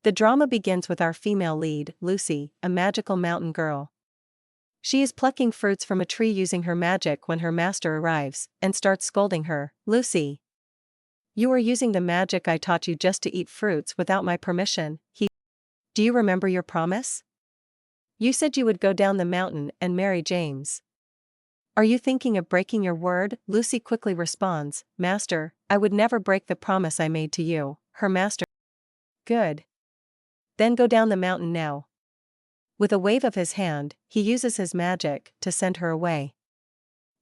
The drama begins with our female lead, Lucy, a magical mountain girl. She is plucking fruits from a tree using her magic when her master arrives and starts scolding her. Lucy, you are using the magic I taught you just to eat fruits without my permission. Do you remember your promise? You said you would go down the mountain and marry James. Are you thinking of breaking your word? Lucy quickly responds, Master, I would never break the promise I made to you. Her master. Good. Then go down the mountain now. With a wave of his hand, he uses his magic to send her away.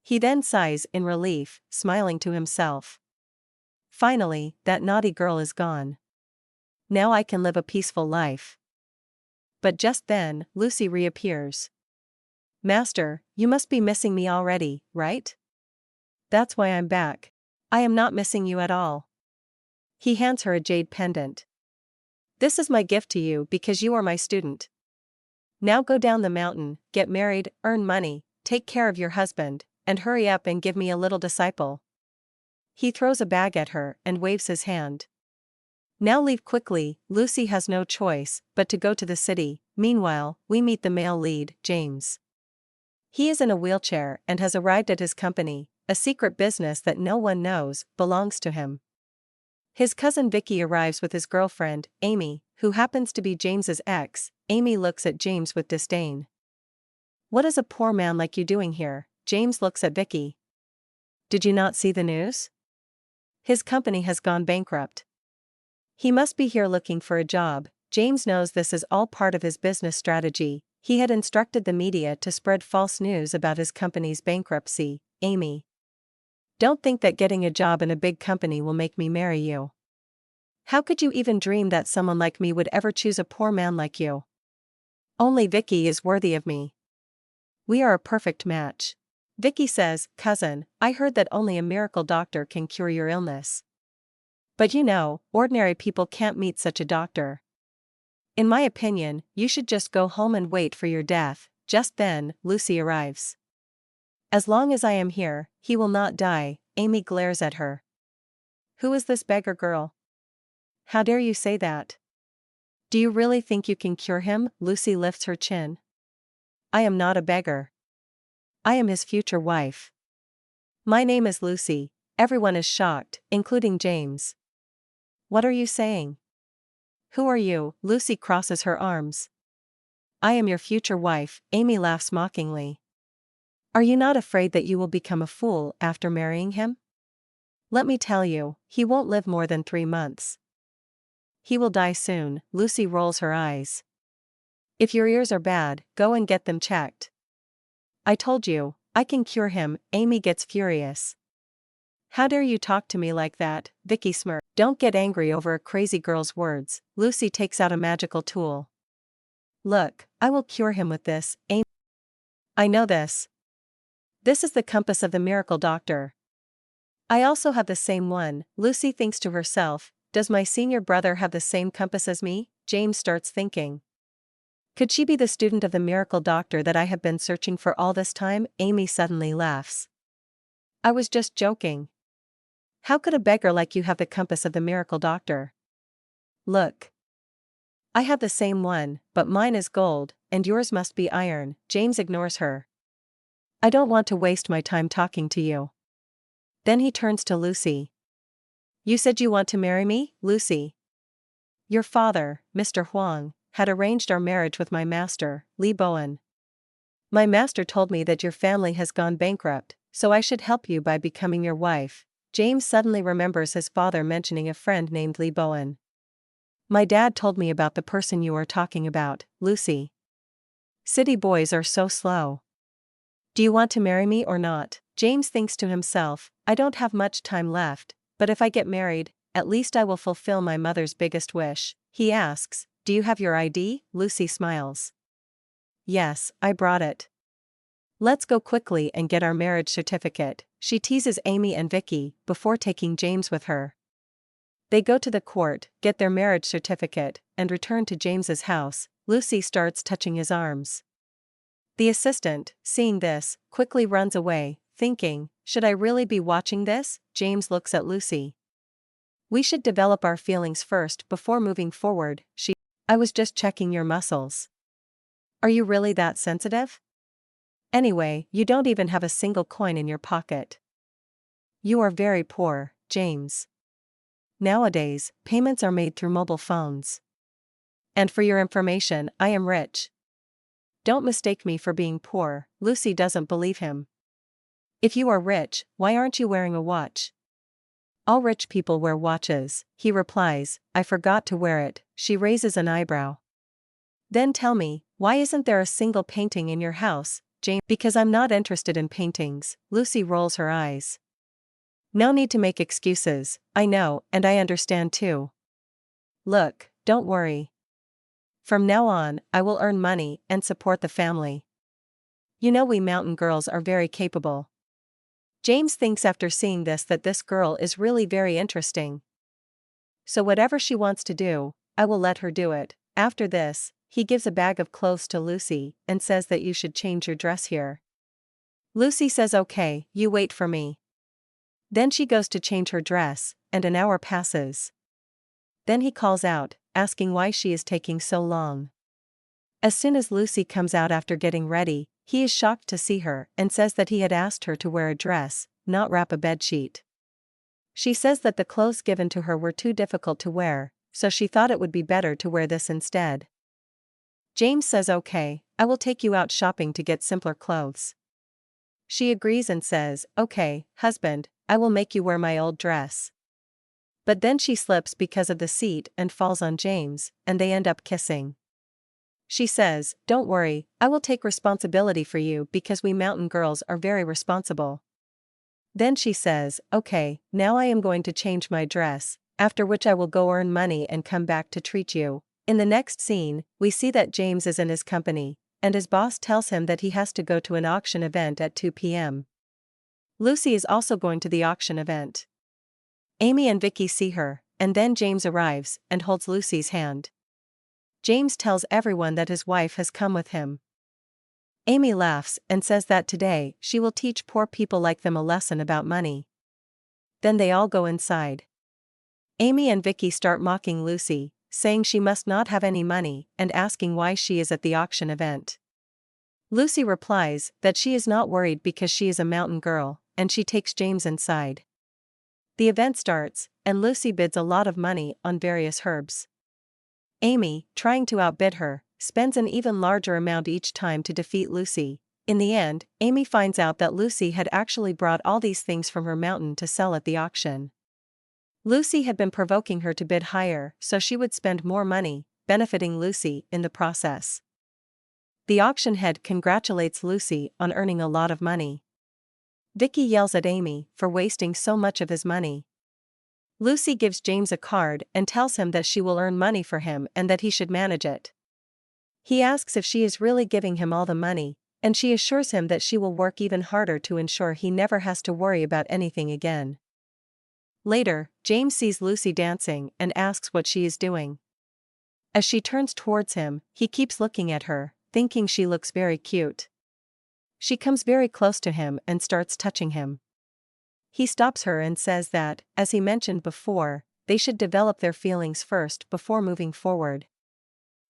He then sighs in relief, smiling to himself. Finally, that naughty girl is gone. Now I can live a peaceful life. But just then, Lucy reappears. Master, you must be missing me already, right? That's why I'm back. I am not missing you at all. He hands her a jade pendant. This is my gift to you because you are my student. Now go down the mountain, get married, earn money, take care of your husband, and hurry up and give me a little disciple. He throws a bag at her and waves his hand. Now leave quickly. Lucy has no choice but to go to the city. Meanwhile, we meet the male lead, James. He is in a wheelchair and has arrived at his company, a secret business that no one knows belongs to him. His cousin Vicky arrives with his girlfriend, Amy, who happens to be James's ex. Amy looks at James with disdain. What is a poor man like you doing here? James looks at Vicky. Did you not see the news? His company has gone bankrupt. He must be here looking for a job. James knows this is all part of his business strategy. He had instructed the media to spread false news about his company's bankruptcy. Amy, don't think that getting a job in a big company will make me marry you. How could you even dream that someone like me would ever choose a poor man like you? Only Vicky is worthy of me. We are a perfect match. Vicky says, Cousin, I heard that only a miracle doctor can cure your illness. But you know, ordinary people can't meet such a doctor. In my opinion, you should just go home and wait for your death. Just then, Lucy arrives. As long as I am here, he will not die. Amy glares at her. Who is this beggar girl? How dare you say that? Do you really think you can cure him? Lucy lifts her chin. I am not a beggar. I am his future wife. My name is Lucy. Everyone is shocked, including James. What are you saying? Who are you? Lucy crosses her arms. I am your future wife. Amy laughs mockingly. Are you not afraid that you will become a fool after marrying him? Let me tell you, he won't live more than 3 months. He will die soon. Lucy rolls her eyes. If your ears are bad, go and get them checked. I told you, I can cure him. Amy gets furious. How dare you talk to me like that? Vicky smirks. Don't get angry over a crazy girl's words. Lucy takes out a magical tool. Look, I will cure him with this. Amy. I know this. This is the compass of the miracle doctor. I also have the same one. Lucy thinks to herself, does my senior brother have the same compass as me? James starts thinking. Could she be the student of the miracle doctor that I have been searching for all this time? Amy suddenly laughs. I was just joking. How could a beggar like you have the compass of the miracle doctor? Look. I have the same one, but mine is gold, and yours must be iron. James ignores her. I don't want to waste my time talking to you. Then he turns to Lucy. You said you want to marry me, Lucy? Your father, Mr. Huang, had arranged our marriage with my master, Li Bowen. My master told me that your family has gone bankrupt, so I should help you by becoming your wife. James suddenly remembers his father mentioning a friend named Li Bowen. My dad told me about the person you are talking about, Lucy. City boys are so slow. Do you want to marry me or not? James thinks to himself, I don't have much time left, but if I get married, at least I will fulfill my mother's biggest wish. He asks, do you have your ID? Lucy smiles. Yes, I brought it. Let's go quickly and get our marriage certificate. She teases Amy and Vicky before taking James with her. They go to the court, get their marriage certificate, and return to James's house. Lucy starts touching his arms. The assistant, seeing this, quickly runs away, thinking, should I really be watching this? James looks at Lucy. We should develop our feelings first before moving forward. I was just checking your muscles. Are you really that sensitive? Anyway, you don't even have a single coin in your pocket. You are very poor, James. Nowadays, payments are made through mobile phones. And for your information, I am rich. Don't mistake me for being poor. Lucy doesn't believe him. If you are rich, why aren't you wearing a watch? All rich people wear watches, he replies. I forgot to wear it. She raises an eyebrow. Then tell me, why isn't there a single painting in your house, James? Because I'm not interested in paintings. Lucy rolls her eyes. No need to make excuses. I know, and I understand too. Look, don't worry. From now on, I will earn money and support the family. You know we mountain girls are very capable. James thinks after seeing this that this girl is really very interesting. So whatever she wants to do, I will let her do it. After this, he gives a bag of clothes to Lucy and says that you should change your dress here. Lucy says okay, you wait for me. Then she goes to change her dress, and an hour passes. Then he calls out, asking why she is taking so long. As soon as Lucy comes out after getting ready, he is shocked to see her and says that he had asked her to wear a dress, not wrap a bedsheet. She says that the clothes given to her were too difficult to wear, so she thought it would be better to wear this instead. James says okay, I will take you out shopping to get simpler clothes. She agrees and says, okay, husband, I will make you wear my old dress. But then she slips because of the seat and falls on James, and they end up kissing. She says, don't worry, I will take responsibility for you because we mountain girls are very responsible. Then she says, okay, now I am going to change my dress, after which I will go earn money and come back to treat you. In the next scene, we see that James is in his company, and his boss tells him that he has to go to an auction event at 2 p.m. Lucy is also going to the auction event. Amy and Vicky see her, and then James arrives and holds Lucy's hand. James tells everyone that his wife has come with him. Amy laughs and says that today she will teach poor people like them a lesson about money. Then they all go inside. Amy and Vicky start mocking Lucy, saying she must not have any money and asking why she is at the auction event. Lucy replies that she is not worried because she is a mountain girl, and she takes James inside. The event starts, and Lucy bids a lot of money on various herbs. Amy, trying to outbid her, spends an even larger amount each time to defeat Lucy. In the end, Amy finds out that Lucy had actually brought all these things from her mountain to sell at the auction. Lucy had been provoking her to bid higher so she would spend more money, benefiting Lucy in the process. The auction head congratulates Lucy on earning a lot of money. Vicky yells at Amy for wasting so much of his money. Lucy gives James a card and tells him that she will earn money for him and that he should manage it. He asks if she is really giving him all the money, and she assures him that she will work even harder to ensure he never has to worry about anything again. Later, James sees Lucy dancing and asks what she is doing. As she turns towards him, he keeps looking at her, thinking she looks very cute. She comes very close to him and starts touching him. He stops her and says that, as he mentioned before, they should develop their feelings first before moving forward.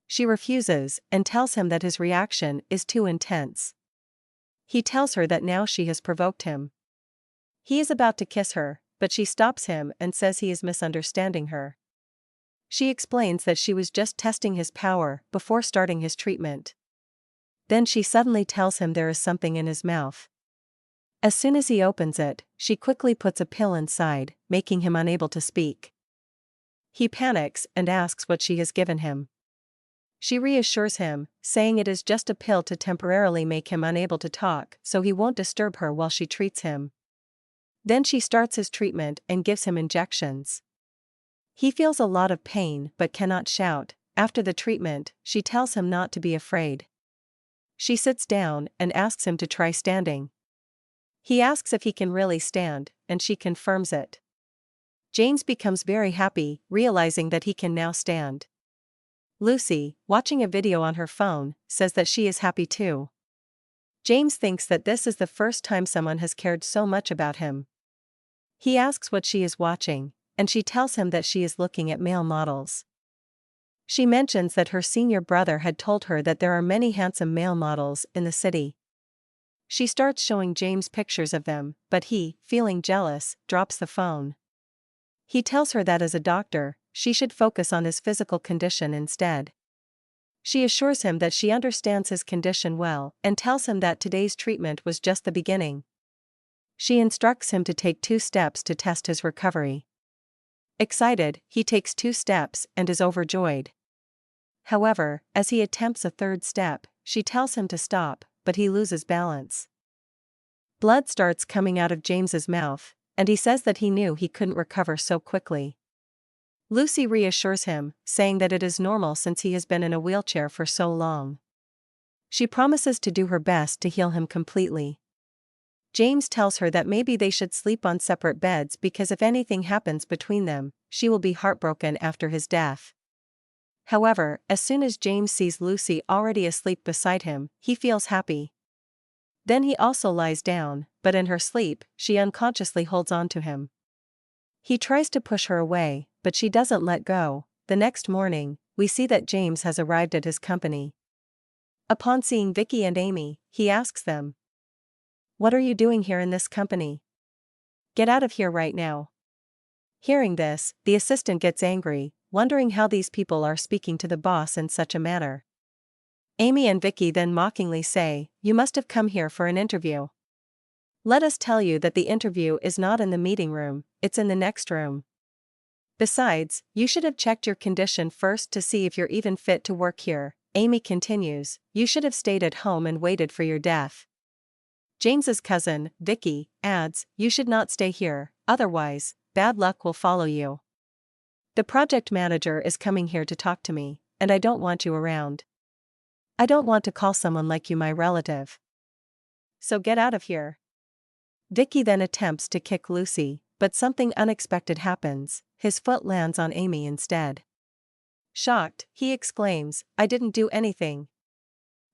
She refuses and tells him that his reaction is too intense. He tells her that now she has provoked him. He is about to kiss her, but she stops him and says he is misunderstanding her. She explains that she was just testing his power before starting his treatment. Then she suddenly tells him there is something in his mouth. As soon as he opens it, she quickly puts a pill inside, making him unable to speak. He panics and asks what she has given him. She reassures him, saying it is just a pill to temporarily make him unable to talk so he won't disturb her while she treats him. Then she starts his treatment and gives him injections. He feels a lot of pain but cannot shout. After the treatment, she tells him not to be afraid. She sits down and asks him to try standing. He asks if he can really stand, and she confirms it. James becomes very happy, realizing that he can now stand. Lucy, watching a video on her phone, says that she is happy too. James thinks that this is the first time someone has cared so much about him. He asks what she is watching, and she tells him that she is looking at male models. She mentions that her senior brother had told her that there are many handsome male models in the city. She starts showing James pictures of them, but he, feeling jealous, drops the phone. He tells her that as a doctor, she should focus on his physical condition instead. She assures him that she understands his condition well and tells him that today's treatment was just the beginning. She instructs him to take 2 steps to test his recovery. Excited, he takes 2 steps and is overjoyed. However, as he attempts a 3rd step, she tells him to stop, but he loses balance. Blood starts coming out of James's mouth, and he says that he knew he couldn't recover so quickly. Lucy reassures him, saying that it is normal since he has been in a wheelchair for so long. She promises to do her best to heal him completely. James tells her that maybe they should sleep on separate beds because if anything happens between them, she will be heartbroken after his death. However, as soon as James sees Lucy already asleep beside him, he feels happy. Then he also lies down, but in her sleep, she unconsciously holds on to him. He tries to push her away, but she doesn't let go. The next morning, we see that James has arrived at his company. Upon seeing Vicky and Amy, he asks them, "What are you doing here in this company? Get out of here right now." Hearing this, the assistant gets angry, wondering how these people are speaking to the boss in such a manner. Amy and Vicky then mockingly say, "You must have come here for an interview. Let us tell you that the interview is not in the meeting room, it's in the next room. Besides, you should have checked your condition first to see if you're even fit to work here." Amy continues, "You should have stayed at home and waited for your death." James's cousin, Vicky, adds, "You should not stay here, otherwise, bad luck will follow you. The project manager is coming here to talk to me, and I don't want you around. I don't want to call someone like you my relative. So get out of here." Vicky then attempts to kick Lucy, but something unexpected happens. His foot lands on Amy instead. Shocked, he exclaims, "I didn't do anything."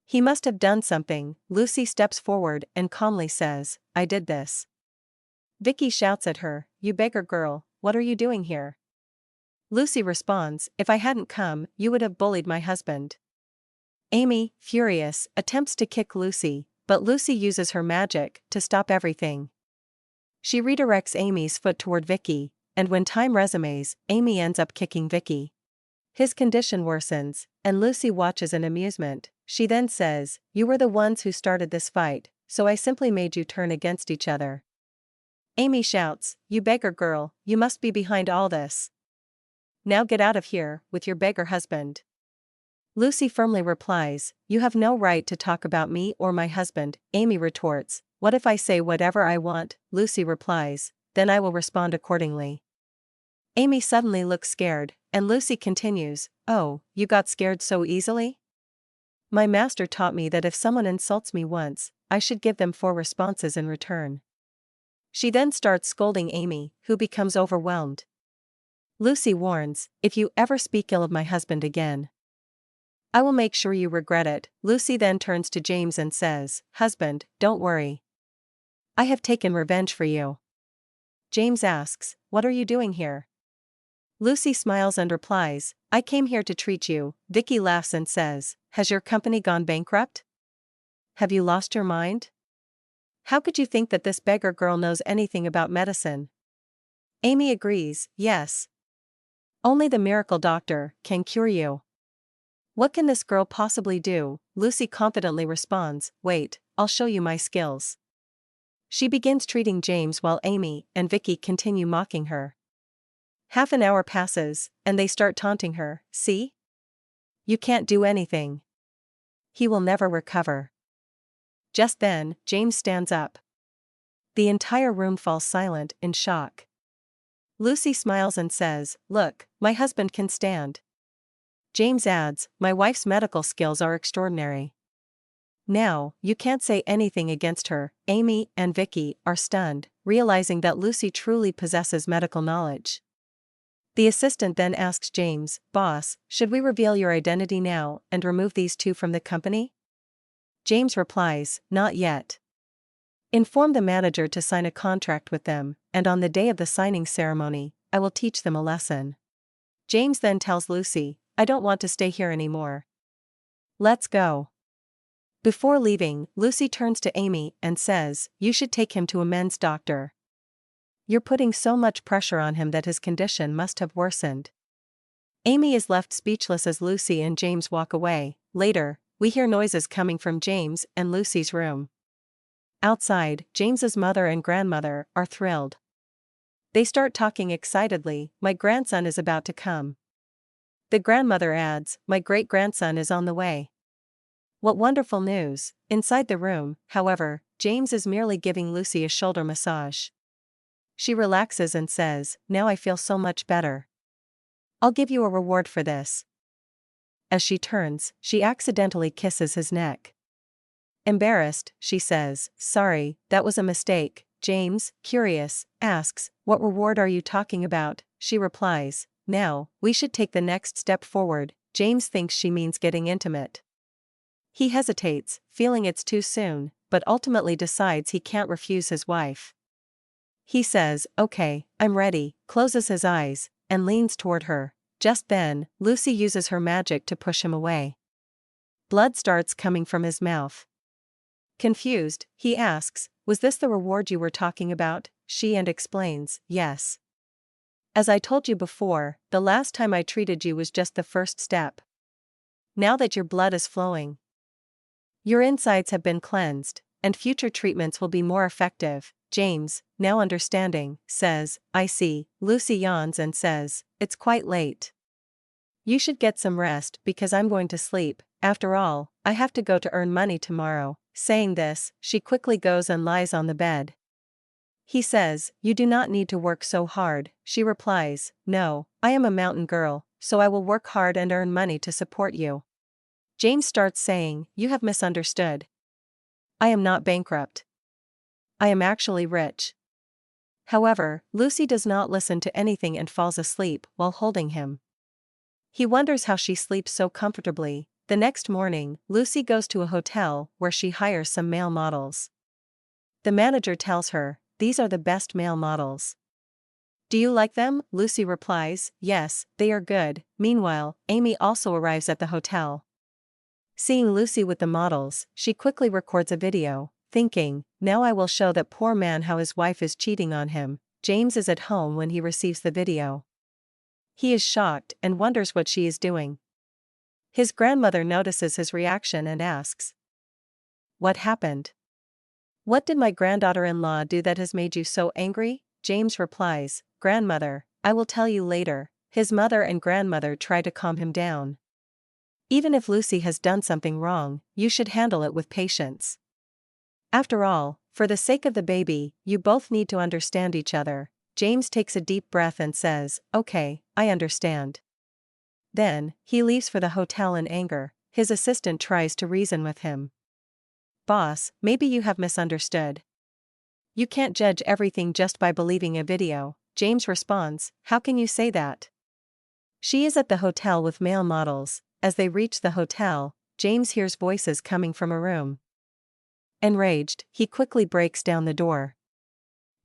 He must have done something. Lucy steps forward and calmly says, "I did this." Vicky shouts at her, "You beggar girl, what are you doing here?" Lucy responds, "If I hadn't come, you would have bullied my husband." Amy, furious, attempts to kick Lucy, but Lucy uses her magic to stop everything. She redirects Amy's foot toward Vicky, and when time resumes, Amy ends up kicking Vicky. His condition worsens, and Lucy watches in amusement. She then says, "You were the ones who started this fight, so I simply made you turn against each other." Amy shouts, "You beggar girl, you must be behind all this. Now get out of here, with your beggar husband." Lucy firmly replies, "You have no right to talk about me or my husband." Amy retorts, "What if I say whatever I want?" Lucy replies, "Then I will respond accordingly." Amy suddenly looks scared, and Lucy continues, "Oh, you got scared so easily? My master taught me that if someone insults me once, I should give them 4 responses in return." She then starts scolding Amy, who becomes overwhelmed. Lucy warns, "If you ever speak ill of my husband again, I will make sure you regret it." Lucy then turns to James and says, "Husband, don't worry. I have taken revenge for you." James asks, "What are you doing here?" Lucy smiles and replies, "I came here to treat you." Vicky laughs and says, "Has your company gone bankrupt? Have you lost your mind? How could you think that this beggar girl knows anything about medicine?" Amy agrees, "Yes. Only the miracle doctor can cure you. What can this girl possibly do?" Lucy confidently responds, "Wait, I'll show you my skills." She begins treating James while Amy and Vicky continue mocking her. Half an hour passes, and they start taunting her, "See? You can't do anything. He will never recover." Just then, James stands up. The entire room falls silent in shock. Lucy smiles and says, "Look, my husband can stand." James adds, "My wife's medical skills are extraordinary. Now, you can't say anything against her." Amy and Vicky are stunned, realizing that Lucy truly possesses medical knowledge. The assistant then asks James, "Boss, should we reveal your identity now and remove these 2 from the company?" James replies, "Not yet. Inform the manager to sign a contract with them, and on the day of the signing ceremony, I will teach them a lesson." James then tells Lucy, I don't want to stay here anymore. Let's go. Before leaving, Lucy turns to Amy and says, you should take him to a men's doctor. You're putting so much pressure on him that his condition must have worsened. Amy is left speechless as Lucy and James walk away. Later, we hear noises coming from James and Lucy's room. Outside, James's mother and grandmother are thrilled. They start talking excitedly, my grandson is about to come. The grandmother adds, my great-grandson is on the way. What wonderful news. Inside the room, however, James is merely giving Lucy a shoulder massage. She relaxes and says, now I feel so much better. I'll give you a reward for this. As she turns, she accidentally kisses his neck. Embarrassed, she says, sorry, that was a mistake. James, curious, asks, what reward are you talking about? She replies, now, we should take the next step forward. James thinks she means getting intimate. He hesitates, feeling it's too soon, but ultimately decides he can't refuse his wife. He says, okay, I'm ready, closes his eyes, and leans toward her. Just then, Lucy uses her magic to push him away. Blood starts coming from his mouth. Confused, he asks, was this the reward you were talking about? She explains, yes. As I told you before, the last time I treated you was just the first step. Now that your blood is flowing, your insides have been cleansed, and future treatments will be more effective. James, now understanding, says, I see. Lucy yawns and says, it's quite late. You should get some rest because I'm going to sleep. After all, I have to go to earn money tomorrow. Saying this, she quickly goes and lies on the bed. He says, you do not need to work so hard. She replies, no, I am a mountain girl, so I will work hard and earn money to support you. James starts saying, you have misunderstood. I am not bankrupt. I am actually rich. However, Lucy does not listen to anything and falls asleep while holding him. He wonders how she sleeps so comfortably. The next morning, Lucy goes to a hotel where she hires some male models. The manager tells her, these are the best male models. Do you like them? Lucy replies, yes, they are good. Meanwhile, Amy also arrives at the hotel. Seeing Lucy with the models, she quickly records a video, thinking, now I will show that poor man how his wife is cheating on him. James is at home when he receives the video. He is shocked and wonders what she is doing. His grandmother notices his reaction and asks, what happened? What did my granddaughter-in-law do that has made you so angry? James replies, grandmother, I will tell you later. His mother and grandmother try to calm him down. Even if Lucy has done something wrong, you should handle it with patience. After all, for the sake of the baby, you both need to understand each other. James takes a deep breath and says, okay, I understand. Then, he leaves for the hotel in anger. His assistant tries to reason with him. Boss, maybe you have misunderstood. You can't judge everything just by believing a video. James responds, how can you say that? She is at the hotel with male models. As they reach the hotel, James hears voices coming from a room. Enraged, he quickly breaks down the door.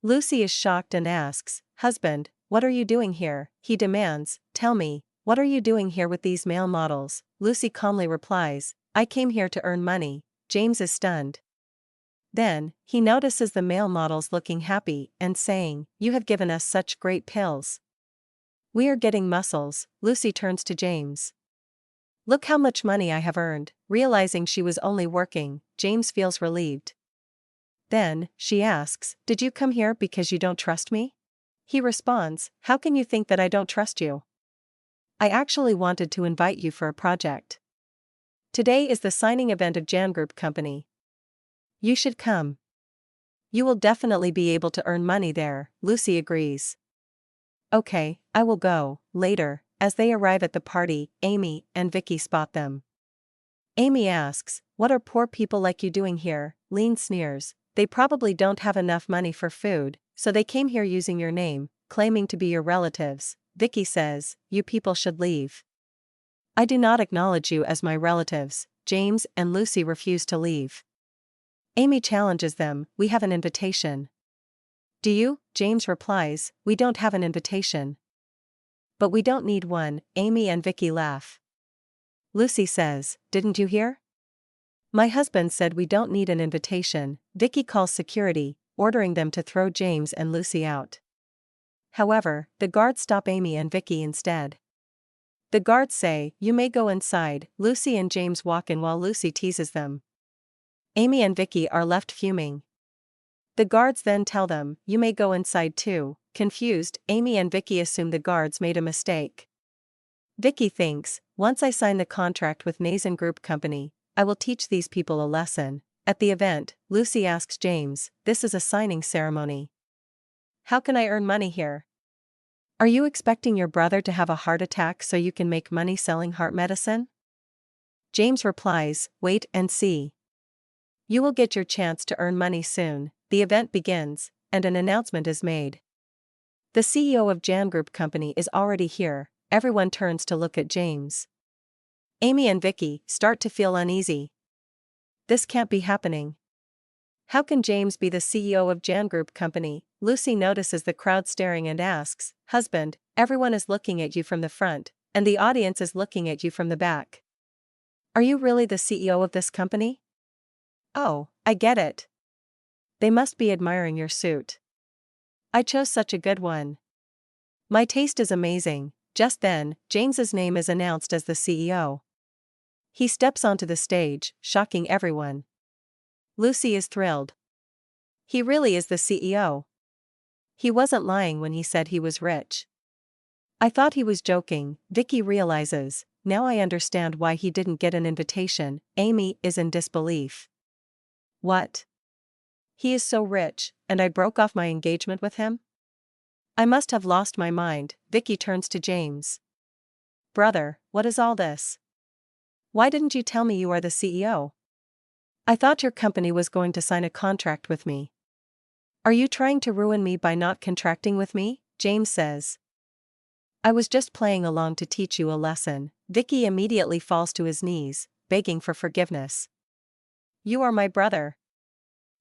Lucy is shocked and asks, husband, what are you doing here? He demands, tell me, what are you doing here with these male models? Lucy calmly replies, I came here to earn money. James is stunned. Then, he notices the male models looking happy and saying, you have given us such great pills. We are getting muscles. Lucy turns to James. Look how much money I have earned. Realizing she was only working, James feels relieved. Then, she asks, did you come here because you don't trust me? He responds, how can you think that I don't trust you? I actually wanted to invite you for a project. Today is the signing event of Jan Group Company. You should come. You will definitely be able to earn money there. Lucy agrees. Okay, I will go. Later, as they arrive at the party, Amy and Vicky spot them. Amy asks, what are poor people like you doing here? Lean sneers, they probably don't have enough money for food, so they came here using your name, claiming to be your relatives. Vicky says, you people should leave. I do not acknowledge you as my relatives. James and Lucy refuse to leave. Amy challenges them, we have an invitation. Do you? James replies, we don't have an invitation. But we don't need one. Amy and Vicky laugh. Lucy says, "Didn't you hear? My husband said we don't need an invitation." Vicky calls security, ordering them to throw James and Lucy out. However, the guards stop Amy and Vicky instead. The guards say, "You may go inside." Lucy and James walk in while Lucy teases them. Amy and Vicky are left fuming. The guards then tell them, "You may go inside too." Confused, Amy and Vicky assume the guards made a mistake. Vicky thinks, "Once I sign the contract with Nazen Group Company, I will teach these people a lesson." At the event, Lucy asks James, "This is a signing ceremony. How can I earn money here? Are you expecting your brother to have a heart attack so you can make money selling heart medicine?" James replies, "Wait and see. You will get your chance to earn money soon." The event begins, and an announcement is made. The CEO of Jan Group Company is already here. Everyone turns to look at James. Amy and Vicky start to feel uneasy. This can't be happening. How can James be the CEO of Jan Group Company? Lucy notices the crowd staring and asks, "Husband, everyone is looking at you from the front, and the audience is looking at you from the back. Are you really the CEO of this company?" "Oh, I get it. They must be admiring your suit. I chose such a good one. My taste is amazing." Just then, James's name is announced as the CEO. He steps onto the stage, shocking everyone. Lucy is thrilled. He really is the CEO. He wasn't lying when he said he was rich. I thought he was joking. Vicky realizes, now I understand why he didn't get an invitation. Amy is in disbelief. What? He is so rich, and I broke off my engagement with him? I must have lost my mind. Vicky turns to James. Brother, what is all this? Why didn't you tell me you are the CEO? I thought your company was going to sign a contract with me. Are you trying to ruin me by not contracting with me? James says. I was just playing along to teach you a lesson. Vicky immediately falls to his knees, begging for forgiveness. You are my brother.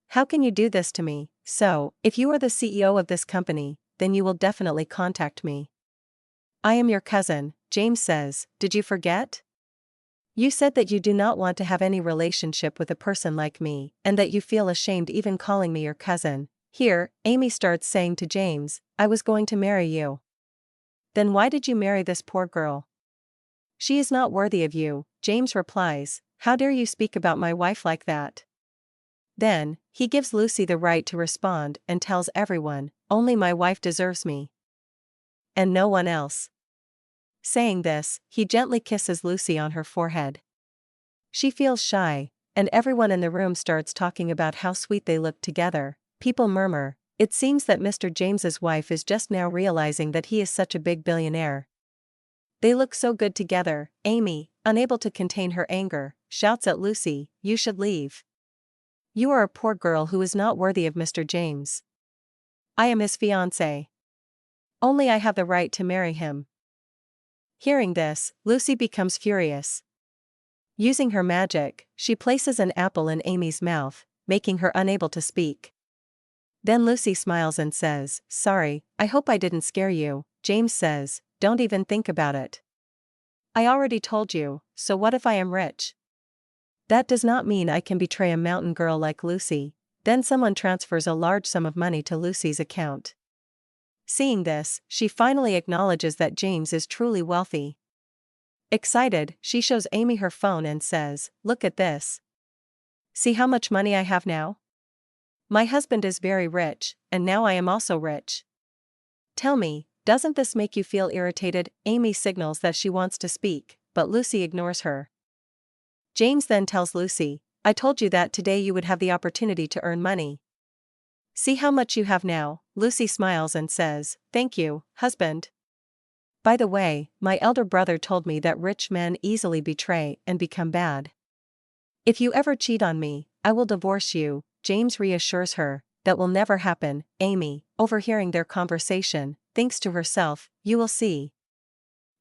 How can you do this to me? So, if you are the CEO of this company, then you will definitely contact me. I am your cousin, James says. Did you forget? You said that you do not want to have any relationship with a person like me, and that you feel ashamed even calling me your cousin. Here, Amy starts saying to James, I was going to marry you. Then why did you marry this poor girl? She is not worthy of you. James replies, how dare you speak about my wife like that? Then, he gives Lucy the right to respond and tells everyone, only my wife deserves me. And no one else. Saying this, he gently kisses Lucy on her forehead. She feels shy, and everyone in the room starts talking about how sweet they look together. People murmur, it seems that Mr. James's wife is just now realizing that he is such a big billionaire. They look so good together. Amy, unable to contain her anger, shouts at Lucy, you should leave. You are a poor girl who is not worthy of Mr. James. I am his fiancée. Only I have the right to marry him. Hearing this, Lucy becomes furious. Using her magic, she places an apple in Amy's mouth, making her unable to speak. Then Lucy smiles and says, sorry, I hope I didn't scare you. James says, don't even think about it. I already told you, so what if I am rich? That does not mean I can betray a mountain girl like Lucy. Then someone transfers a large sum of money to Lucy's account. Seeing this, she finally acknowledges that James is truly wealthy. Excited, she shows Amy her phone and says, look at this. See how much money I have now? My husband is very rich, and now I am also rich. Tell me, doesn't this make you feel irritated? Amy signals that she wants to speak, but Lucy ignores her. James then tells Lucy, I told you that today you would have the opportunity to earn money. See how much you have now. Lucy smiles and says, thank you, husband. By the way, my elder brother told me that rich men easily betray and become bad. If you ever cheat on me, I will divorce you. James reassures her, that will never happen. Amy, overhearing their conversation, thinks to herself, you will see.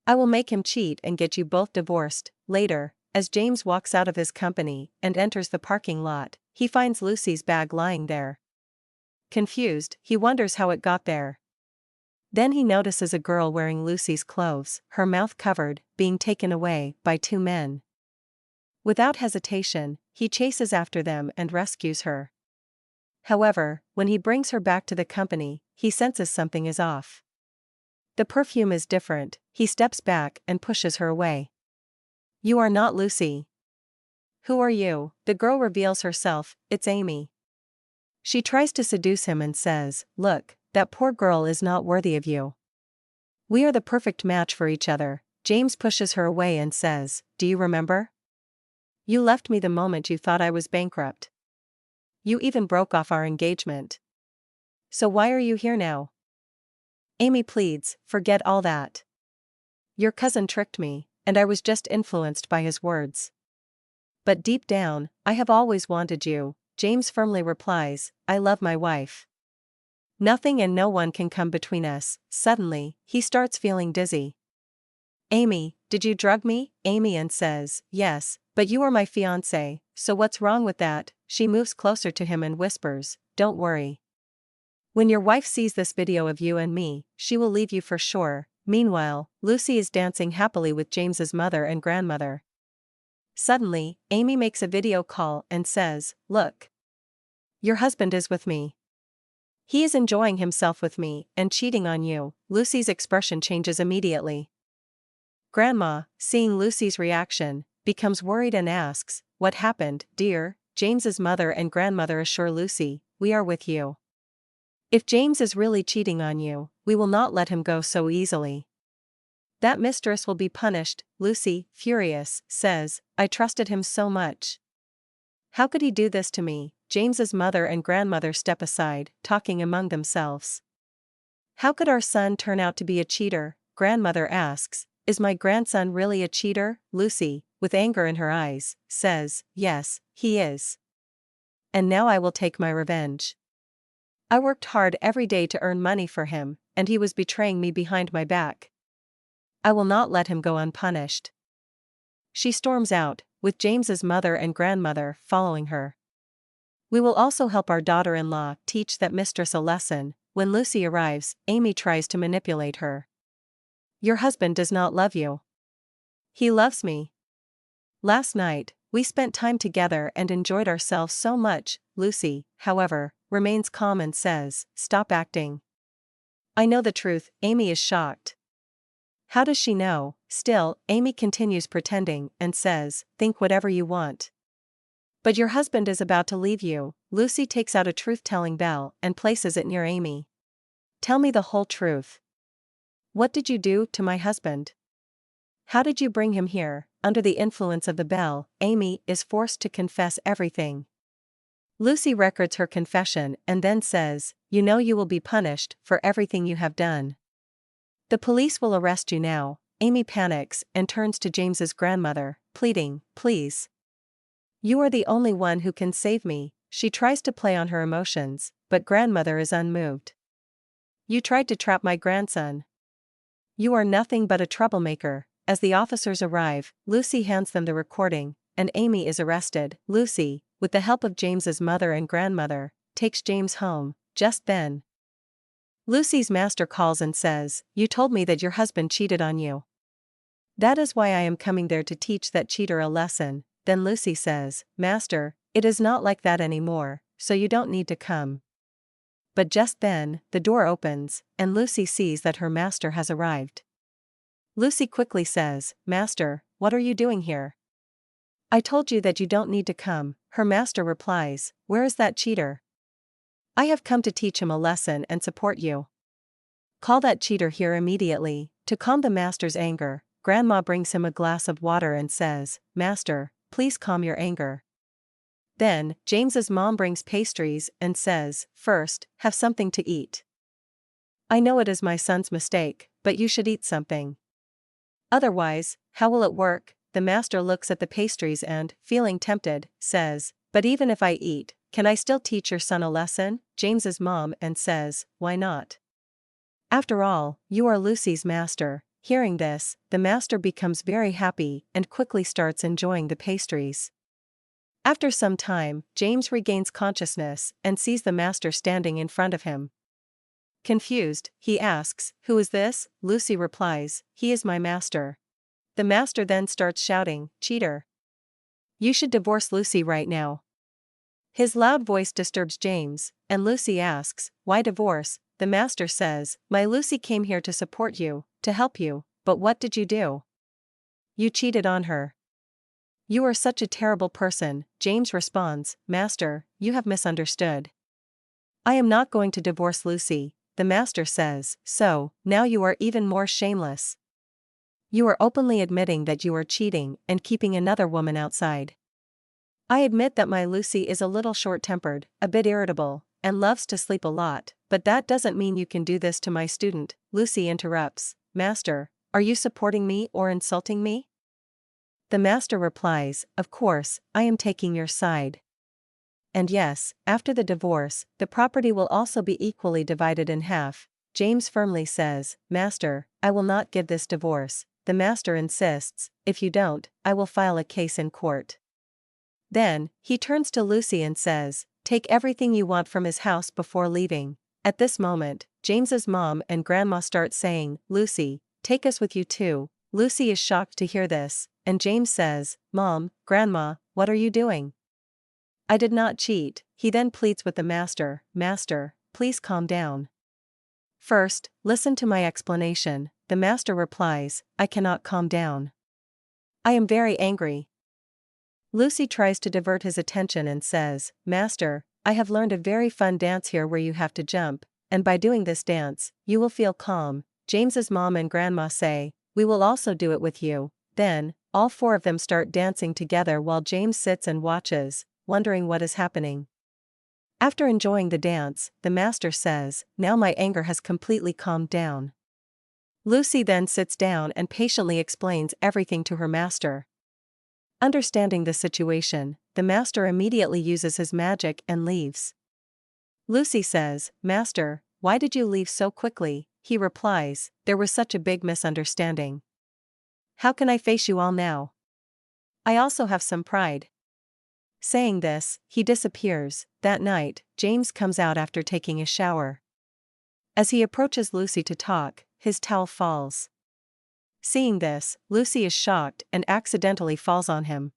I will make him cheat and get you both divorced. Later, as James walks out of his company and enters the parking lot, he finds Lucy's bag lying there. Confused, he wonders how it got there. Then he notices a girl wearing Lucy's clothes, her mouth covered, being taken away by two men. Without hesitation, he chases after them and rescues her. However, when he brings her back to the company, he senses something is off. The perfume is different. He steps back and pushes her away. "You are not Lucy." "Who are you?" The girl reveals herself. "It's Amy." She tries to seduce him and says, "Look, that poor girl is not worthy of you. We are the perfect match for each other." James pushes her away and says, "Do you remember? You left me the moment you thought I was bankrupt. You even broke off our engagement. So why are you here now?" Amy pleads, "Forget all that. Your cousin tricked me, and I was just influenced by his words. But deep down, I have always wanted you." James firmly replies, "I love my wife. Nothing and no one can come between us." Suddenly, he starts feeling dizzy. "Amy, did you drug me?" Amy and says, "Yes, but you are my fiancé, so what's wrong with that?" She moves closer to him and whispers, "Don't worry. When your wife sees this video of you and me, she will leave you for sure." Meanwhile, Lucy is dancing happily with James's mother and grandmother. Suddenly, Amy makes a video call and says, "Look. Your husband is with me. He is enjoying himself with me and cheating on you." Lucy's expression changes immediately. Grandma, seeing Lucy's reaction, becomes worried and asks, "What happened, dear?" James's mother and grandmother assure Lucy, "We are with you. If James is really cheating on you, we will not let him go so easily. That mistress will be punished." Lucy, furious, says, "I trusted him so much. How could he do this to me?" James's mother and grandmother step aside, talking among themselves. "How could our son turn out to be a cheater?" Grandmother asks, "Is my grandson really a cheater?" Lucy, with anger in her eyes, says, "Yes, he is. And now I will take my revenge. I worked hard every day to earn money for him, and he was betraying me behind my back. I will not let him go unpunished." She storms out, with James's mother and grandmother following her. "We will also help our daughter-in-law teach that mistress a lesson." When Lucy arrives, Amy tries to manipulate her. "Your husband does not love you. He loves me. Last night, we spent time together and enjoyed ourselves so much." Lucy, however, remains calm and says, "Stop acting. I know the truth." Amy is shocked. How does she know? Still, Amy continues pretending and says, "Think whatever you want. But your husband is about to leave you." Lucy takes out a truth-telling bell and places it near Amy. "Tell me the whole truth. What did you do to my husband? How did you bring him here?" Under the influence of the bell, Amy is forced to confess everything. Lucy records her confession and then says, "You know you will be punished for everything you have done. The police will arrest you now." Amy panics and turns to James's grandmother, pleading, "Please. You are the only one who can save me." She tries to play on her emotions, but grandmother is unmoved. "You tried to trap my grandson. You are nothing but a troublemaker." As the officers arrive, Lucy hands them the recording, and Amy is arrested. Lucy, with the help of James's mother and grandmother, takes James home. Just then, Lucy's master calls and says, "You told me that your husband cheated on you. That is why I am coming there to teach that cheater a lesson." Then Lucy says, "Master, it is not like that anymore, so you don't need to come." But just then, the door opens, and Lucy sees that her master has arrived. Lucy quickly says, "Master, what are you doing here? I told you that you don't need to come." Her master replies, "Where is that cheater? I have come to teach him a lesson and support you. Call that cheater here immediately." To calm the master's anger, Grandma brings him a glass of water and says, "Master, please calm your anger." Then, James's mom brings pastries and says, "First, have something to eat. I know it is my son's mistake, but you should eat something. Otherwise, how will it work?" The master looks at the pastries and, feeling tempted, says, "But even if I eat, can I still teach your son a lesson?" James's mom and says, "Why not? After all, you are Lucy's master." Hearing this, the master becomes very happy and quickly starts enjoying the pastries. After some time, James regains consciousness and sees the master standing in front of him. Confused, he asks, "Who is this?" Lucy replies, "He is my master." The master then starts shouting, "Cheater! You should divorce Lucy right now. His loud voice disturbs James, and Lucy asks, why divorce? The master says, my Lucy came here to support you, to help you, but what did you do? You cheated on her. You are such a terrible person, James responds, Master, you have misunderstood. I am not going to divorce Lucy, the master says, so, now you are even more shameless. You are openly admitting that you are cheating and keeping another woman outside. I admit that my Lucy is a little short-tempered, a bit irritable, and loves to sleep a lot, but that doesn't mean you can do this to my student. Lucy interrupts, Master, are you supporting me or insulting me? The master replies, of course, I am taking your side. And yes, after the divorce, the property will also be equally divided in half. James firmly says, Master, I will not give this divorce. The master insists, if you don't, I will file a case in court. Then, he turns to Lucy and says, take everything you want from his house before leaving. At this moment, James's mom and grandma start saying, Lucy, take us with you too. Lucy is shocked to hear this, and James says, Mom, Grandma, what are you doing? I did not cheat. He then pleads with the master, Master, please calm down. First, listen to my explanation. The master replies, I cannot calm down. I am very angry. Lucy tries to divert his attention and says, Master, I have learned a very fun dance here where you have to jump, and by doing this dance, you will feel calm. James's mom and grandma say, we will also do it with you. Then, all four of them start dancing together while James sits and watches, wondering what is happening. After enjoying the dance, the master says, now my anger has completely calmed down. Lucy then sits down and patiently explains everything to her master. Understanding the situation, the master immediately uses his magic and leaves. Lucy says, Master, why did you leave so quickly? He replies, there was such a big misunderstanding. How can I face you all now? I also have some pride. Saying this, he disappears. That night, James comes out after taking a shower. As he approaches Lucy to talk, his towel falls. Seeing this, Lucy is shocked and accidentally falls on him.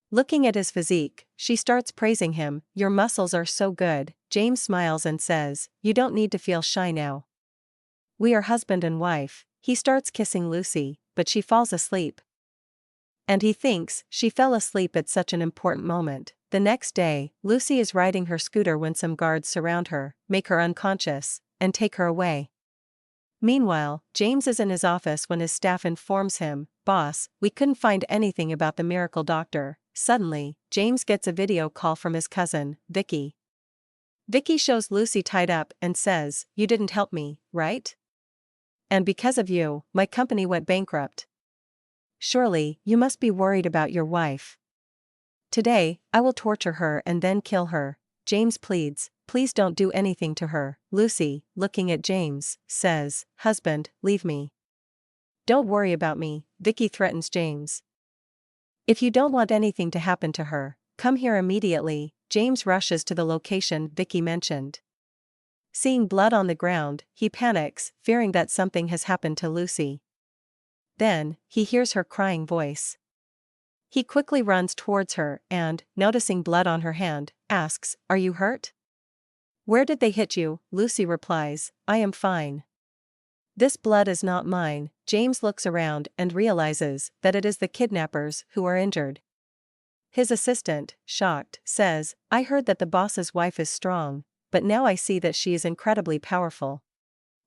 Looking at his physique, she starts praising him, your muscles are so good. James smiles and says, you don't need to feel shy now. We are husband and wife. He starts kissing Lucy, but she falls asleep. And he thinks she fell asleep at such an important moment. The next day, Lucy is riding her scooter when some guards surround her, make her unconscious, and take her away. Meanwhile, James is in his office when his staff informs him, Boss, we couldn't find anything about the miracle doctor. Suddenly, James gets a video call from his cousin, Vicky. Vicky shows Lucy tied up and says, you didn't help me, right? And because of you, my company went bankrupt. Surely, you must be worried about your wife. Today, I will torture her and then kill her. James pleads, please don't do anything to her. Lucy, looking at James, says, husband, leave me. Don't worry about me, Vicky threatens James. If you don't want anything to happen to her, come here immediately. James rushes to the location Vicky mentioned. Seeing blood on the ground, he panics, fearing that something has happened to Lucy. Then, he hears her crying voice. He quickly runs towards her and, noticing blood on her hand, asks, are you hurt? Where did they hit you? Lucy replies, I am fine. This blood is not mine. James looks around and realizes that it is the kidnappers who are injured. His assistant, shocked, says, I heard that the boss's wife is strong, but now I see that she is incredibly powerful.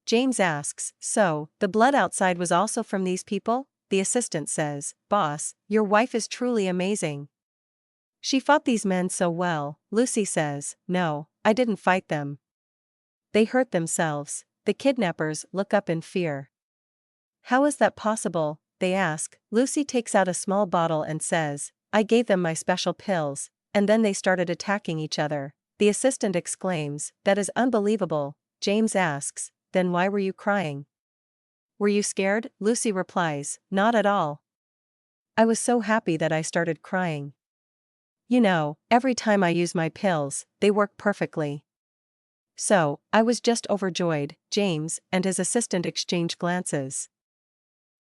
James asks, so, the blood outside was also from these people? The assistant says, Boss, your wife is truly amazing. She fought these men so well. Lucy says, no, I didn't fight them. They hurt themselves. The kidnappers look up in fear. How is that possible? They ask. Lucy takes out a small bottle and says, I gave them my special pills, and then they started attacking each other. The assistant exclaims, that is unbelievable. James asks, then why were you crying? Were you scared? Lucy replies, not at all. I was so happy that I started crying. You know, every time I use my pills, they work perfectly. So, I was just overjoyed. James and his assistant exchange glances,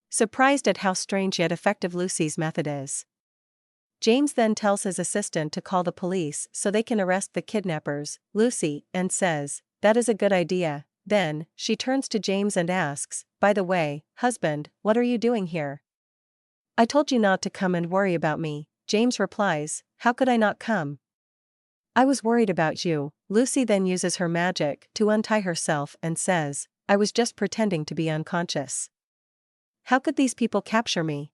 surprised at how strange yet effective Lucy's method is. James then tells his assistant to call the police so they can arrest the kidnappers, Lucy, and says, "That is a good idea." Then, she turns to James and asks, "By the way, husband, what are you doing here? I told you not to come and worry about me." James replies, "How could I not come? I was worried about you." Lucy then uses her magic to untie herself and says, "I was just pretending to be unconscious. How could these people capture me?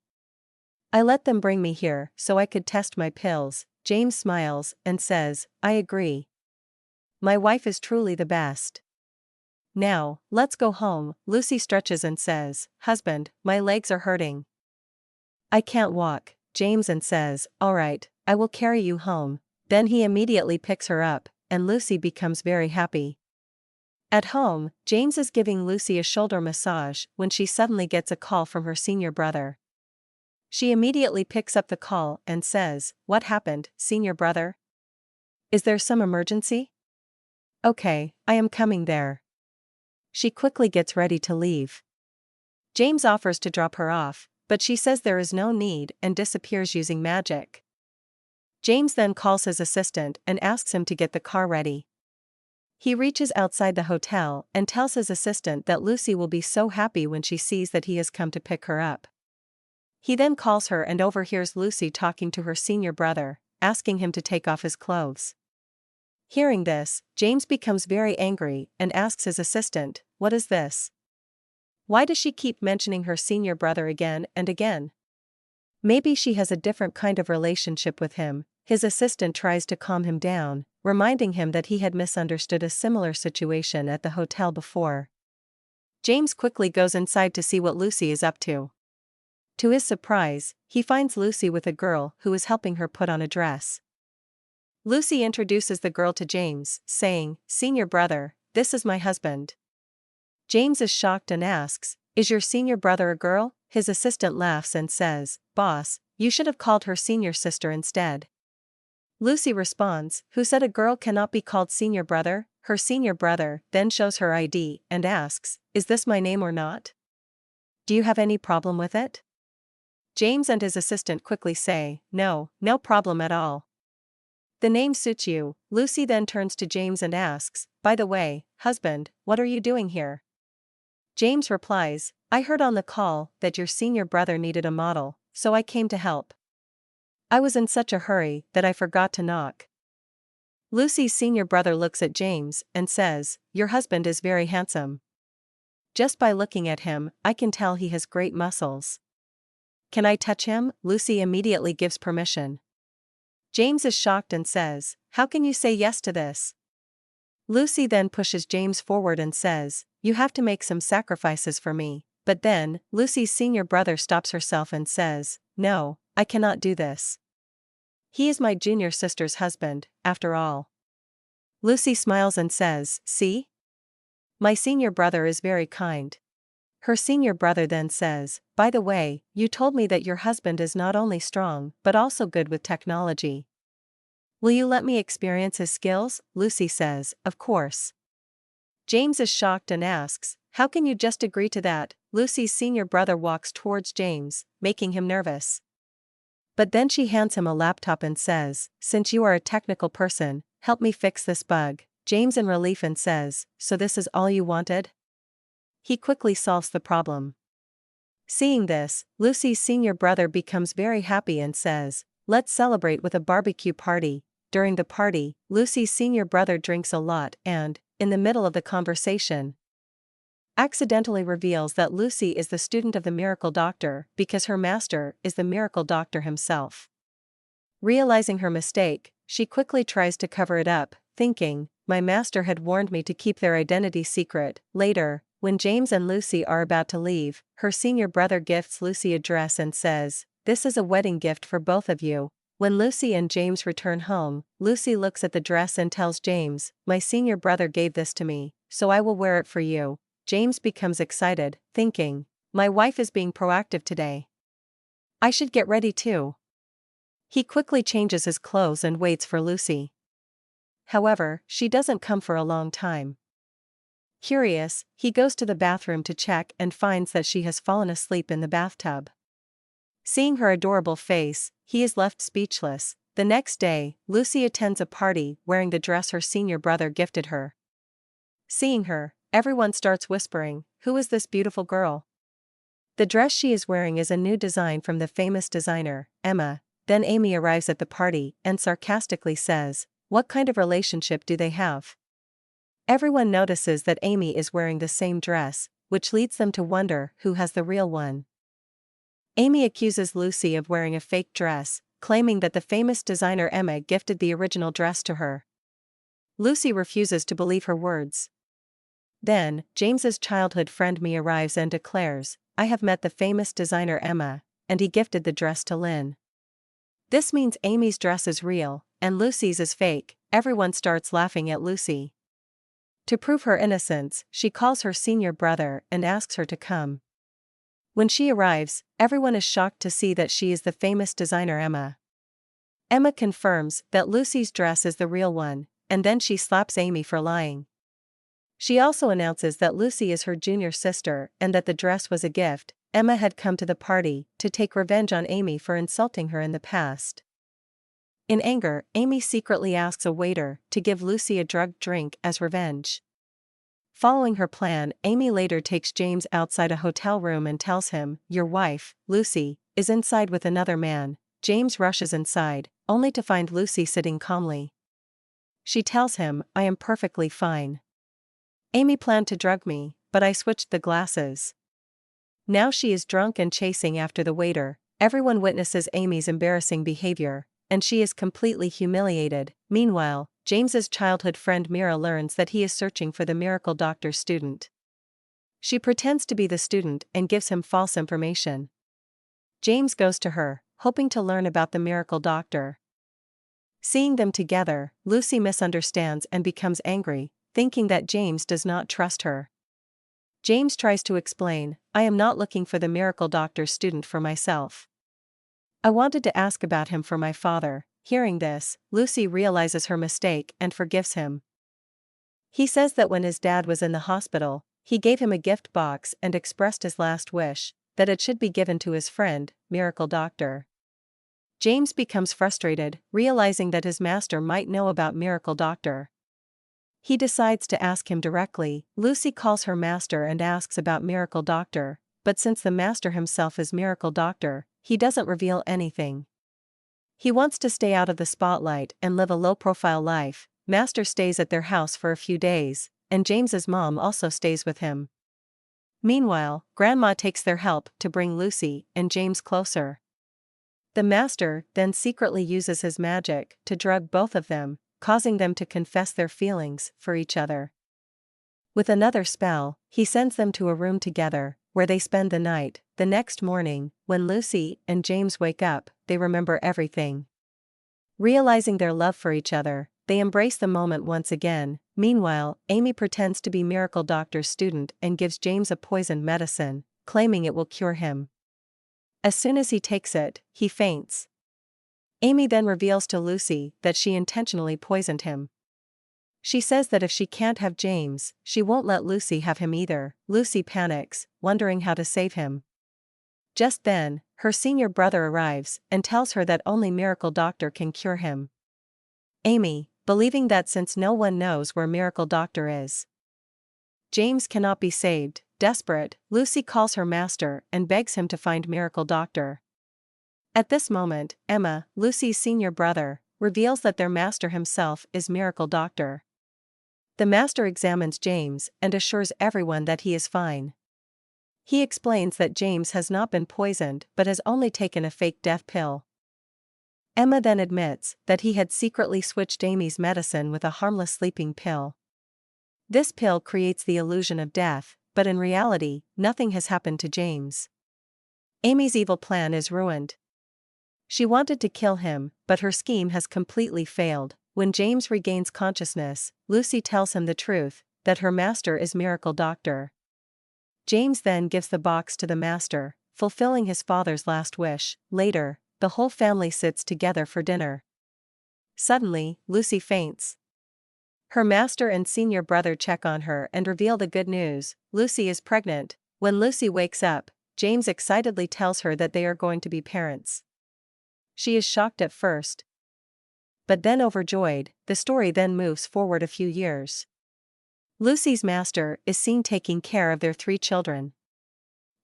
I let them bring me here so I could test my pills." James smiles and says, "I agree. My wife is truly the best. Now, let's go home." Lucy stretches and says, "Husband, my legs are hurting. I can't walk." James and says, "All right, I will carry you home." Then he immediately picks her up, and Lucy becomes very happy. At home, James is giving Lucy a shoulder massage when she suddenly gets a call from her senior brother. She immediately picks up the call and says, "What happened, senior brother? Is there some emergency?" "Okay, I am coming there." She quickly gets ready to leave. James offers to drop her off, but she says there is no need and disappears using magic. James then calls his assistant and asks him to get the car ready. He reaches outside the hotel and tells his assistant that Lucy will be so happy when she sees that he has come to pick her up. He then calls her and overhears Lucy talking to her senior brother, asking him to take off his clothes. Hearing this, James becomes very angry and asks his assistant, "What is this? Why does she keep mentioning her senior brother again and again? Maybe she has a different kind of relationship with him." His assistant tries to calm him down, reminding him that he had misunderstood a similar situation at the hotel before. James quickly goes inside to see what Lucy is up to. To his surprise, he finds Lucy with a girl who is helping her put on a dress. Lucy introduces the girl to James, saying, "Senior brother, this is my husband." James is shocked and asks, "Is your senior brother a girl?" His assistant laughs and says, "Boss, you should have called her senior sister instead." Lucy responds, "Who said a girl cannot be called senior brother?" Her senior brother then shows her ID and asks, "Is this my name or not? Do you have any problem with it?" James and his assistant quickly say, "No, no problem at all. The name suits you." Lucy then turns to James and asks, "By the way, husband, what are you doing here?" James replies, "I heard on the call that your senior brother needed a model, so I came to help. I was in such a hurry that I forgot to knock." Lucy's senior brother looks at James and says, "Your husband is very handsome. Just by looking at him, I can tell he has great muscles. Can I touch him?" Lucy immediately gives permission. James is shocked and says, "How can you say yes to this?" Lucy then pushes James forward and says, "You have to make some sacrifices for me." But then, Lucy's senior brother stops herself and says, "No, I cannot do this. He is my junior sister's husband, after all." Lucy smiles and says, "See? My senior brother is very kind." Her senior brother then says, "By the way, you told me that your husband is not only strong but also good with technology. Will you let me experience his skills?" Lucy says, "Of course." James is shocked and asks, "How can you just agree to that?" Lucy's senior brother walks towards James, making him nervous. But then she hands him a laptop and says, "Since you are a technical person, help me fix this bug." James in relief and says, "So this is all you wanted?" He quickly solves the problem. Seeing this, Lucy's senior brother becomes very happy and says, "Let's celebrate with a barbecue party." During the party, Lucy's senior brother drinks a lot and, in the middle of the conversation, accidentally reveals that Lucy is the student of the miracle doctor because her master is the miracle doctor himself. Realizing her mistake, she quickly tries to cover it up, thinking, "My master had warned me to keep their identity secret." Later, when James and Lucy are about to leave, her senior brother gifts Lucy a dress and says, "This is a wedding gift for both of you." When Lucy and James return home, Lucy looks at the dress and tells James, "My senior brother gave this to me, so I will wear it for you." James becomes excited, thinking, "My wife is being proactive today. I should get ready too." He quickly changes his clothes and waits for Lucy. However, she doesn't come for a long time. Curious, he goes to the bathroom to check and finds that she has fallen asleep in the bathtub. Seeing her adorable face, he is left speechless. The next day, Lucy attends a party wearing the dress her senior brother gifted her. Seeing her, everyone starts whispering, "Who is this beautiful girl?" The dress she is wearing is a new design from the famous designer, Emma. Then Amy arrives at the party and sarcastically says, "What kind of relationship do they have?" Everyone notices that Amy is wearing the same dress, which leads them to wonder who has the real one. Amy accuses Lucy of wearing a fake dress, claiming that the famous designer Emma gifted the original dress to her. Lucy refuses to believe her words. Then, James's childhood friend Mia arrives and declares, "I have met the famous designer Emma, and he gifted the dress to Lynn." This means Amy's dress is real, and Lucy's is fake. Everyone starts laughing at Lucy. To prove her innocence, she calls her senior brother and asks her to come. When she arrives, everyone is shocked to see that she is the famous designer Emma. Emma confirms that Lucy's dress is the real one, and then she slaps Amy for lying. She also announces that Lucy is her junior sister and that the dress was a gift. Emma had come to the party to take revenge on Amy for insulting her in the past. In anger, Amy secretly asks a waiter to give Lucy a drugged drink as revenge. Following her plan, Amy later takes James outside a hotel room and tells him, "Your wife, Lucy, is inside with another man." James rushes inside, only to find Lucy sitting calmly. She tells him, "I am perfectly fine. Amy planned to drug me, but I switched the glasses." Now she is drunk and chasing after the waiter. Everyone witnesses Amy's embarrassing behavior, and she is completely humiliated. Meanwhile, James's childhood friend Mira learns that he is searching for the miracle doctor student. She pretends to be the student and gives him false information. James goes to her, hoping to learn about the miracle doctor. Seeing them together, Lucy misunderstands and becomes angry, thinking that James does not trust her. James tries to explain, "I am not looking for the miracle doctor's student for myself. I wanted to ask about him for my father." Hearing this, Lucy realizes her mistake and forgives him. He says that when his dad was in the hospital, he gave him a gift box and expressed his last wish, that it should be given to his friend, Miracle Doctor. James becomes frustrated, realizing that his master might know about Miracle Doctor. He decides to ask him directly. Lucy calls her master and asks about Miracle Doctor, but since the master himself is Miracle Doctor, he doesn't reveal anything. He wants to stay out of the spotlight and live a low-profile life. Master stays at their house for a few days, and James's mom also stays with him. Meanwhile, Grandma takes their help to bring Lucy and James closer. The master then secretly uses his magic to drug both of them, causing them to confess their feelings for each other. With another spell, he sends them to a room together, where they spend the night. The next morning, when Lucy and James wake up, they remember everything. Realizing their love for each other, they embrace the moment once again. Meanwhile, Amy pretends to be Miracle Doctor's student and gives James a poisoned medicine, claiming it will cure him. As soon as he takes it, he faints. Amy then reveals to Lucy that she intentionally poisoned him. She says that if she can't have James, she won't let Lucy have him either. Lucy panics, wondering how to save him. Just then, her senior brother arrives and tells her that only Miracle Doctor can cure him. Amy, believing that since no one knows where Miracle Doctor is, James cannot be saved. Desperate, Lucy calls her master and begs him to find Miracle Doctor. At this moment, Emma, Lucy's senior brother, reveals that their master himself is Miracle Doctor. The master examines James and assures everyone that he is fine. He explains that James has not been poisoned but has only taken a fake death pill. Emma then admits that he had secretly switched Amy's medicine with a harmless sleeping pill. This pill creates the illusion of death, but in reality, nothing has happened to James. Amy's evil plan is ruined. She wanted to kill him, but her scheme has completely failed. When James regains consciousness, Lucy tells him the truth, that her master is Miracle Doctor. James then gives the box to the master, fulfilling his father's last wish. Later, the whole family sits together for dinner. Suddenly, Lucy faints. Her master and senior brother check on her and reveal the good news: Lucy is pregnant. When Lucy wakes up, James excitedly tells her that they are going to be parents. She is shocked at first, but then overjoyed. The story then moves forward a few years. Lucy's master is seen taking care of their 3 children.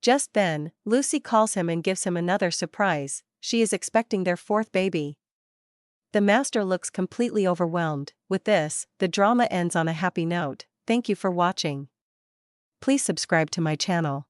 Just then, Lucy calls him and gives him another surprise. She is expecting their 4th baby. The master looks completely overwhelmed. With this, the drama ends on a happy note. Thank you for watching. Please subscribe to my channel.